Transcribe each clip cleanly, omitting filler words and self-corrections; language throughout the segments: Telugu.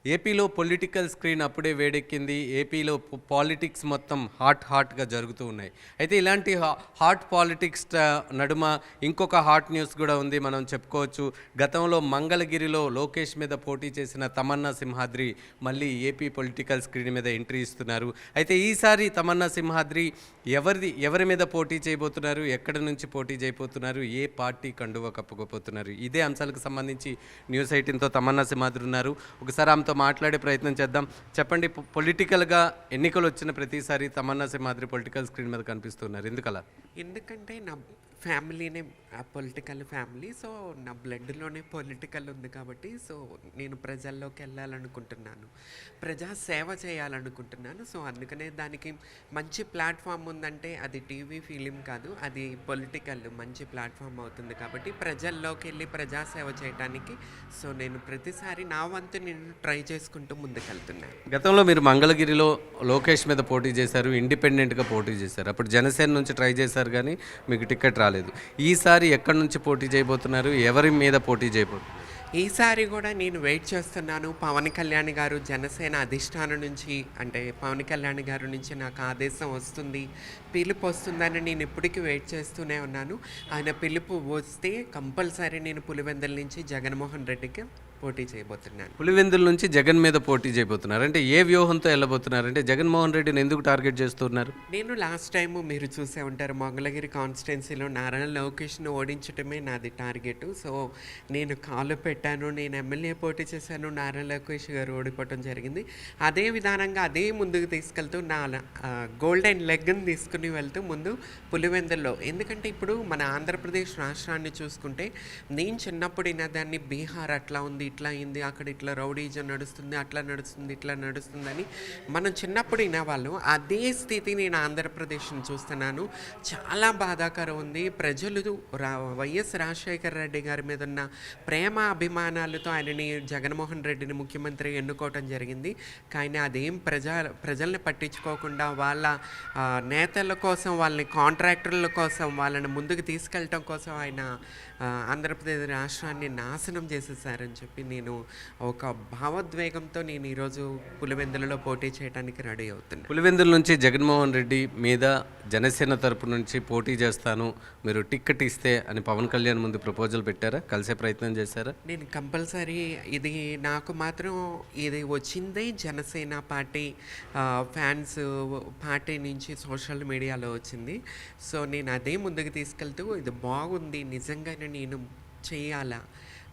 ఏపీలో పొలిటికల్ స్క్రీన్ అప్పుడే వేడెక్కింది. ఏపీలో పాలిటిక్స్ మొత్తం హాట్‌గా జరుగుతూ ఉన్నాయి. అయితే ఇలాంటి హాట్ పాలిటిక్స్ నడుమ ఇంకొక హాట్ న్యూస్ గూడా ఉంది. మనం చెప్పుకోవచ్చు. గతంలో మంగళగిరిలో లోకేష్ మీద పోటీ చేసిన తమన్నా సింహాద్రి మళ్ళీ ఏపీ పొలిటికల్ స్క్రీన్ మీద ఎంట్రీ ఇస్తున్నారు. అయితే ఈసారి తమన్నా సింహాద్రి ఎవరి మీద పోటీ చేయబోతున్నారు? ఎక్కడి నుంచి పోటీ చేయబోతున్నారు? ఏ పార్టీ కండువా కప్పుకోబోతున్నారు? ఇదే అంశాలకు సంబంధించి న్యూస్ 18తో తమన్నా సింహాద్రి ఉన్నారు. ఒకసారి ఆమెతో మాట్లాడే ప్రయత్నం చేద్దాం. చెప్పండి, పొలిటికల్‌గా ఎన్నికలు వచ్చిన ప్రతిసారి తమన్నా సింహాద్రి పొలిటికల్ స్క్రీన్ మీద కనిపిస్తున్నారు. ఎందుకలా? ఎందుకంటే నా ఫ్యామిలీనే పొలిటికల్ ఫ్యామిలీ. సో నా బ్లడ్లోనే పొలిటికల్ ఉంది కాబట్టి సో నేను ప్రజల్లోకి వెళ్ళాలనుకుంటున్నాను, ప్రజా సేవ చేయాలనుకుంటున్నాను. సో అందుకనే దానికి మంచి ప్లాట్ఫామ్ ఉందంటే అది టీవీ ఫిలిం కాదు, అది పొలిటికల్ మంచి ప్లాట్ఫామ్ అవుతుంది. కాబట్టి ప్రజల్లోకి వెళ్ళి ప్రజాసేవ చేయడానికి సో నేను ప్రతిసారి నా వంతు నేను ట్రై చేసుకుంటూ ముందుకెళ్తున్నాను. గతంలో మీరు మంగళగిరిలో లోకేష్ మీద పోటీ చేశారు, ఇండిపెండెంట్‌గా పోటీ చేశారు. అప్పుడు జనసేన నుంచి ట్రై చేశారు కానీ మీకు టికెట్ రాలేదు. ఈసారి ఎక్కడి నుంచి పోటీ చేయబోతున్నారు? ఎవరి మీద పోటీ చేయబోతున్నారు? ఈసారి కూడా నేను వెయిట్ చేస్తున్నాను. పవన్ కళ్యాణ్ గారు జనసేన అధిష్టానం నుంచి, అంటే పవన్ కళ్యాణ్ గారి నుంచి నాకు ఆదేశం వస్తుంది, పిలుపు వస్తుందని నేను ఇప్పటికీ వెయిట్ చేస్తూనే ఉన్నాను. ఆయన పిలుపు వస్తే కంపల్సరీ నేను పులివెందుల నుంచి జగన్మోహన్ రెడ్డికి పోటీ చేయబోతున్నాను. పులివెందుల నుంచి జగన్ మీద పోటీ చేయబోతున్నారు. అంటే ఏ వ్యూహంతో వెళ్ళబోతున్నారు? అంటే జగన్మోహన్ రెడ్డిని ఎందుకు టార్గెట్ చేస్తున్నారు? నేను లాస్ట్ టైం మీరు చూసే ఉంటారు, మంగళగిరి కాన్స్టిట్యున్సీలో నారాయణ లోకేష్ను ఓడించడమే నాది టార్గెట్. సో నేను కాలు పెట్టాను, నేను ఎమ్మెల్యే పోటీ చేశాను, నారాయణ లోకేష్ గారు ఓడిపోవటం జరిగింది. అదే విధానంగా అదే ముందుకు తీసుకెళ్తూ నా గోల్డెన్ లెగ్ని తీసుకుని వెళ్తూ ముందు పులివెందుల్లో, ఎందుకంటే ఇప్పుడు మన ఆంధ్రప్రదేశ్ రాష్ట్రాన్ని చూసుకుంటే నేను చిన్నప్పుడు దాన్ని బీహార్ అట్లా ఉంది, ఇట్లా అయింది, అక్కడ ఇట్లా రౌడీజం నడుస్తుంది, అట్లా నడుస్తుంది, ఇట్లా నడుస్తుందని మనం చిన్నప్పుడు వినేవాళ్ళం. అదే స్థితి నేను ఆంధ్రప్రదేశ్ని చూస్తున్నాను. చాలా బాధాకరం ఉంది. ప్రజలు వైఎస్ రాజశేఖర రెడ్డి గారి మీద ఉన్న ప్రేమ అభిమానాలతో ఆయనని జగన్మోహన్ రెడ్డిని ముఖ్యమంత్రి ఎన్నుకోవటం జరిగింది. కానీ అదేం ప్రజల్ని పట్టించుకోకుండా వాళ్ళ నేతల కోసం, వాళ్ళని కాంట్రాక్టర్ల కోసం, వాళ్ళని ముందుకు తీసుకెళ్ళటం కోసం ఆయన ఆంధ్రప్రదేశ్ రాష్ట్రాన్ని నాశనం చేసేసారని చెప్పి నేను ఒక భావోద్వేగంతో నేను ఈరోజు పులివెందులలో పోటీ చేయడానికి రెడీ అవుతున్నాను. పులివెందుల నుంచి జగన్మోహన్ రెడ్డి మీద జనసేన తరపు నుంచి పోటీ చేస్తాను, మీరు టికెట్ ఇస్తే అని పవన్ కళ్యాణ్ ముందు ప్రపోజల్ పెట్టారా? కలిసే ప్రయత్నం చేశారా? నేను కంపల్సరీ ఇది నాకు మాత్రం ఇది వచ్చిందే జనసేన పార్టీ ఫ్యాన్స్ పార్టీ నుంచి సోషల్ మీడియాలో వచ్చింది. సో నేను అదే ముందుకు తీసుకెళ్తూ ఇది బాగుంది, నిజంగానే నేను చేయాలా,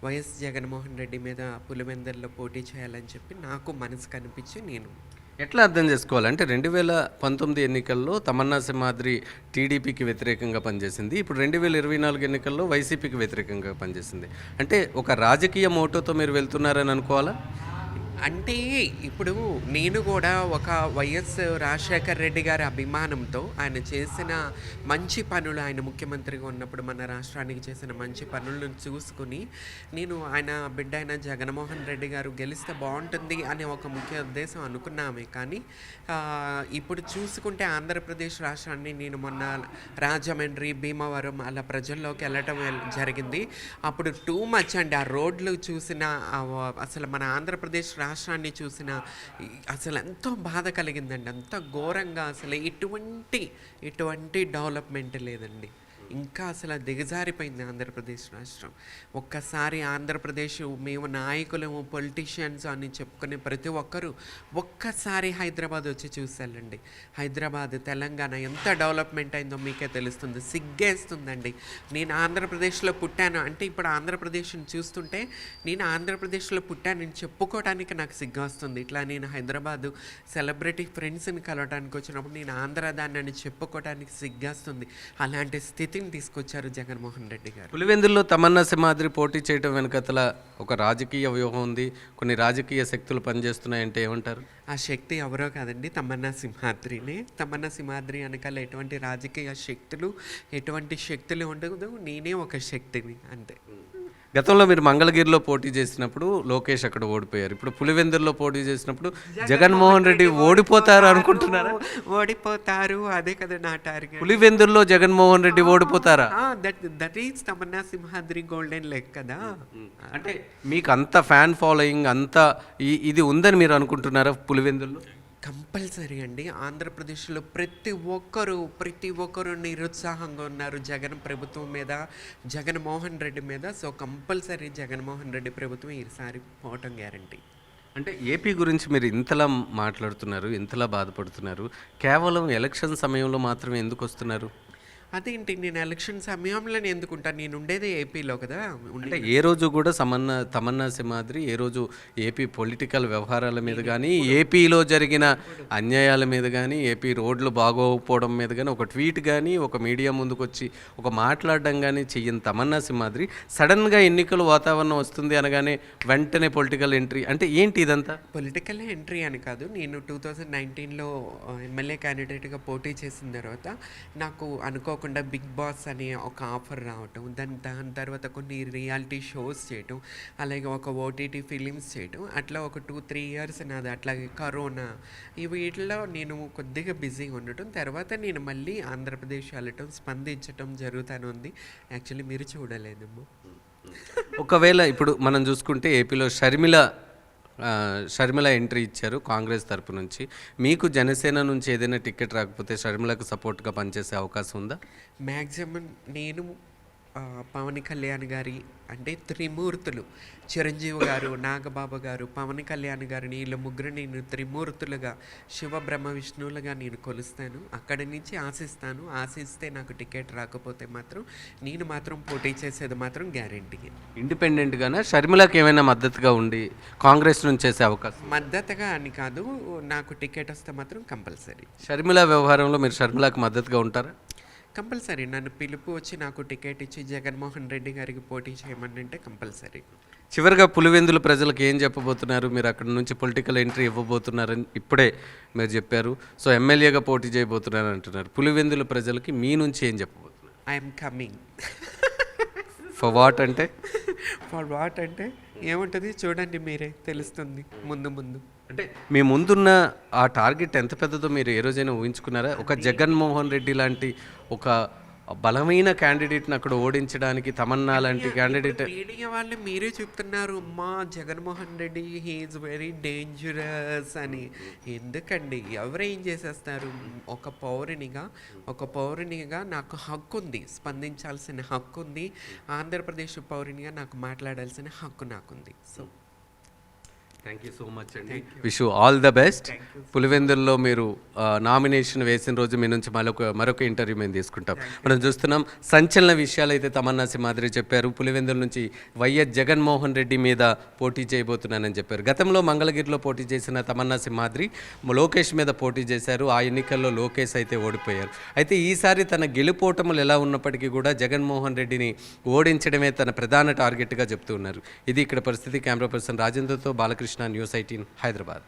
వైఎస్ జగన్మోహన్ రెడ్డి మీద పులివెందుల్లో పోటీ చేయాలని చెప్పి నాకు మనసు కనిపించి నేను ఎట్లా అర్థం చేసుకోవాలంటే 2019 ఎన్నికల్లో తమన్నా సింహాద్రి టీడీపీకి వ్యతిరేకంగా పనిచేసింది. ఇప్పుడు 2024 ఎన్నికల్లో వైసీపీకి వ్యతిరేకంగా పనిచేసింది. అంటే ఒక రాజకీయ మోటోతో మీరు వెళ్తున్నారని అనుకోవాలా? అంటే ఇప్పుడు నేను కూడా ఒక వైఎస్ రాజశేఖర్ రెడ్డి గారి అభిమానంతో ఆయన చేసిన మంచి పనులు, ఆయన ముఖ్యమంత్రిగా ఉన్నప్పుడు మన రాష్ట్రానికి చేసిన మంచి పనులను చూసుకుని నేను ఆయన బిడ్డ అయిన జగన్మోహన్ రెడ్డి గారు గెలిస్తే బాగుంటుంది అనే ఒక ముఖ్య ఉద్దేశం అనుకున్నామే. కానీ ఇప్పుడు చూసుకుంటే ఆంధ్రప్రదేశ్ రాష్ట్రాన్ని నేను మొన్న రాజమండ్రి, భీమవరం అలా ప్రజల్లోకి వెళ్ళటం జరిగింది. అప్పుడు టూ మచ్ అండి. ఆ రోడ్లు చూసిన అసలు మన ఆంధ్రప్రదేశ్ రాష్ట్రాన్ని చూసిన అసలు ఎంతో బాధ కలిగిందండి. అంత ఘోరంగా అసలు ఎటువంటి డెవలప్మెంట్ లేదండి. ఇంకా అసలు దిగజారిపోయింది ఆంధ్రప్రదేశ్ రాష్ట్రం. ఒక్కసారి ఆంధ్రప్రదేశ్ మేము నాయకులము, పొలిటీషియన్స్ అని చెప్పుకునే ప్రతి ఒక్కరూ ఒక్కసారి హైదరాబాద్ వచ్చి చూసేళ్ళండి. హైదరాబాద్, తెలంగాణ ఎంత డెవలప్మెంట్ అయిందో మీకే తెలుస్తుంది. సిగ్గేస్తుందండి. నేను ఆంధ్రప్రదేశ్లో పుట్టాను అంటే ఇప్పుడు ఆంధ్రప్రదేశ్ని చూస్తుంటే నేను ఆంధ్రప్రదేశ్లో పుట్టానని చెప్పుకోవడానికి నాకు సిగ్గు వస్తుంది. ఇట్లా నేను హైదరాబాదు సెలబ్రిటీ ఫ్రెండ్స్ని కలవడానికి వచ్చినప్పుడు నేను ఆంధ్రదాన్ని అని చెప్పుకోవడానికి సిగ్గేస్తుంది. అలాంటి స్థితి తీసుకొచ్చారు జగన్మోహన్ రెడ్డి గారు. పులివెందుల్లో తమన్నా సింహాద్రి పోటీ చేయడం వెనకతల ఒక రాజకీయ వ్యూహం ఉంది, కొన్ని రాజకీయ శక్తులు పనిచేస్తున్నాయంటే ఏమంటారు? ఆ శక్తి ఎవరో కాదండి, తమన్నా సింహాద్రినే. తమన్నా సింహాద్రి వెనకాల ఎటువంటి రాజకీయ శక్తులు, ఎటువంటి శక్తులు ఉండదు, నేనే ఒక శక్తిని అంతే. గతంలో మీరు మంగళగిరిలో పోటీ చేసినప్పుడు లోకేష్ అక్కడ ఓడిపోయారు. ఇప్పుడు పులివెందుల్లో పోటీ చేసినప్పుడు జగన్మోహన్ రెడ్డి ఓడిపోతారు అనుకుంటున్నారా? ఓడిపోతారు, అదే కదా నా టార్గెట్. పులివెందుల్లో జగన్మోహన్ రెడ్డి ఓడిపోతారా? That is Tamannaah Simhadri golden leg కదా. అంటే మీకు అంత ఫ్యాన్ ఫాలోయింగ్ అంత ఇది ఉందని మీరు అనుకుంటున్నారా పులివెందుల్లో? కంపల్సరీ అండి. ఆంధ్రప్రదేశ్లో ప్రతి ఒక్కరు నిరుత్సాహంగా ఉన్నారు జగన్ ప్రభుత్వం మీద, జగన్మోహన్ రెడ్డి మీద. సో కంపల్సరీ జగన్మోహన్ రెడ్డి ప్రభుత్వం ఈసారి పోవటం గ్యారంటీ. అంటే ఏపీ గురించి మీరు ఇంతలా మాట్లాడుతున్నారు, ఇంతలా బాధపడుతున్నారు, కేవలం ఎలక్షన్ సమయంలో మాత్రమే ఎందుకు వస్తున్నారు? అదేంటి, నేను ఎలక్షన్ సమయంలోనే ఎందుకుంటాను, నేను ఉండేదే ఏపీలో కదా. అంటే ఏ రోజు కూడా తమన్నా సింహాద్రి ఏ రోజు ఏపీ పొలిటికల్ వ్యవహారాల మీద కానీ, ఏపీలో జరిగిన అన్యాయాల మీద కానీ, ఏపీ రోడ్లు బాగోకపోవడం మీద కానీ ఒక ట్వీట్ కానీ, ఒక మీడియా ముందుకు వచ్చి ఒక మాట్లాడడం కానీ చెయ్యని తమన్నా సింహాద్రి సడన్గా ఎన్నికల వాతావరణం వస్తుంది అనగానే వెంటనే పొలిటికల్ ఎంట్రీ. అంటే ఏంటి ఇదంతా? పొలిటికల్ ఎంట్రీ అని కాదు, నేను 2019లో ఎమ్మెల్యే క్యాండిడేట్గా పోటీ చేసిన తర్వాత నాకు అనుకోకుండా బిగ్ బాస్ అనే ఒక ఆఫర్ రావటం, దాని తర్వాత కొన్ని రియాలిటీ షోస్ చేయటం, అలాగే ఒక ఓటీటీ ఫిలిమ్స్ చేయటం, అట్లా ఒక 2-3 ఇయర్స్ నాది. అట్లాగే కరోనా, వీటిలో నేను కొద్దిగా బిజీగా ఉండటం, తర్వాత నేను మళ్ళీ ఆంధ్రప్రదేశ్ వెళ్ళటం, స్పందించటం జరుగుతూనే ఉంది. యాక్చువల్లీ మీరు చూడలేదేమో. ఒకవేళ ఇప్పుడు మనం చూసుకుంటే ఏపీలో షర్మిల ఎంట్రీ ఇచ్చారు కాంగ్రెస్ తరపు నుంచి. మీకు జనసేన నుంచి ఏదైనా టికెట్ రాకపోతే షర్మిలకు సపోర్ట్గా పనిచేసే అవకాశం ఉందా? మ్యాక్సిమం నేను పవన్ కళ్యాణ్ గారి అంటే త్రిమూర్తులు, చిరంజీవి గారు, నాగబాబు గారు, పవన్ కళ్యాణ్ గారిని, వీళ్ళ ముగ్గురు నేను త్రిమూర్తులుగా, శివ బ్రహ్మ విష్ణువులుగా నేను కొలుస్తాను. అక్కడి నుంచి ఆశిస్తే నాకు టికెట్ రాకపోతే మాత్రం నేను మాత్రం పోటీ చేసేది మాత్రం గ్యారెంటీ. ఇండిపెండెంట్గానే షర్మిలకి ఏమైనా మద్దతుగా ఉండి కాంగ్రెస్ నుంచి చేసే అవకాశం? మద్దతుగా అని కాదు, నాకు టికెట్ వస్తే మాత్రం కంపల్సరీ. షర్మిల వ్యవహారంలో మీరు షర్మిలకు మద్దతుగా ఉంటారా? కంపల్సరీ. నన్ను పిలుపు వచ్చి నాకు టికెట్ ఇచ్చి జగన్మోహన్ రెడ్డి గారికి పోటీ చేయమని అంటే కంపల్సరీ. చివరిగా పులివెందుల ప్రజలకు ఏం చెప్పబోతున్నారు? మీరు అక్కడ నుంచి పొలిటికల్ ఎంట్రీ ఇవ్వబోతున్నారని ఇప్పుడే మీరు చెప్పారు. సో ఎమ్మెల్యేగా పోటీ చేయబోతున్నారు అంటున్నారు. పులివెందుల ప్రజలకి మీ నుంచి ఏం చెప్పబోతున్నారు? I'm coming. ఫర్ వాట్ అంటే? ఫర్ వాట్ అంటే ఏముంటుంది చూడండి, మీరే తెలుస్తుంది ముందు. అంటే మీ ముందున్న ఆ టార్గెట్ ఎంత పెద్దదో మీరు ఏ రోజైనా ఊహించుకున్నారా? ఒక జగన్మోహన్ రెడ్డి లాంటి ఒక బలమైన క్యాండిడేట్ని అక్కడ ఓడించడానికి తమన్నా లాంటి క్యాండిడేట్. మీడియా వాళ్ళు మీరే చెప్తున్నారు మా Jaganmohan Reddy he's very dangerous అని. ఎందుకండి, ఎవరేం చేసేస్తారు? ఒక పౌరునిగా నాకు హక్కు ఉంది, స్పందించాల్సిన హక్కు ఉంది. ఆంధ్రప్రదేశ్ పౌరునిగా నాకు మాట్లాడాల్సిన హక్కు నాకుంది. So thank you so much అండి. Wish you all the best. పులివెందుల్లో మీరు నామినేషన్ వేసిన రోజు మీ నుంచి మరొక ఇంటర్వ్యూ మేము తీసుకుంటాం. మనం చూస్తున్నాం సంచలన విషయాలు అయితే తమన్నా సింహాద్రి చెప్పారు. పులివెందుల నుంచి వైఎస్ జగన్మోహన్ రెడ్డి మీద పోటీ చేయబోతున్నానని చెప్పారు. గతంలో మంగళగిరిలో పోటీ చేసిన తమన్నా సింహాద్రి లోకేష్ మీద పోటీ చేశారు. ఆ ఎన్నికల్లో లోకేష్ అయితే ఓడిపోయారు. అయితే ఈసారి తన గెలుపోటములు ఎలా ఉన్నప్పటికీ కూడా జగన్మోహన్ రెడ్డిని ఓడించడమే తన ప్రధాన టార్గెట్గా చెప్తూ ఉన్నారు. ఇది ఇక్కడ పరిస్థితి. కెమెరా పర్సన్ రాజేంద్రతో బాలకృష్ణ, న్యూస్ 18 హైదరాబాద్.